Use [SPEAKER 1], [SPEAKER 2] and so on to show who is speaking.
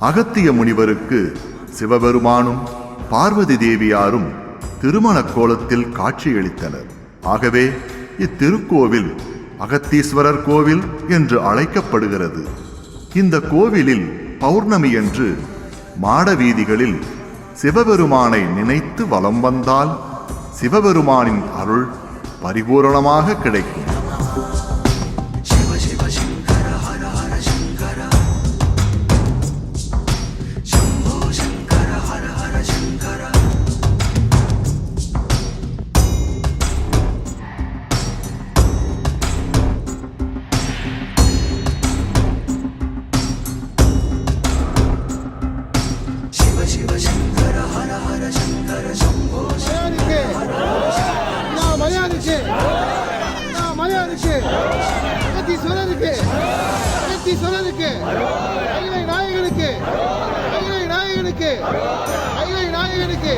[SPEAKER 1] அகத்திய முனிவருக்கு சிவபெருமானும் பார்வதி தேவியாரும் திருமண கோலத்தில் காட்சியளித்தனர். ஆகவே இத்திருக்கோவில் அகத்தீஸ்வரர் கோவில் என்று அழைக்கப்படுகிறது. இந்த கோவிலில் பௌர்ணமியன்று மாட வீதிகளில் சிவபெருமானை நினைத்து வலம் வந்தால் சிவபெருமானின் அருள் பரிபூரணமாக கிடைக்கும்.
[SPEAKER 2] நாயகனுக்கு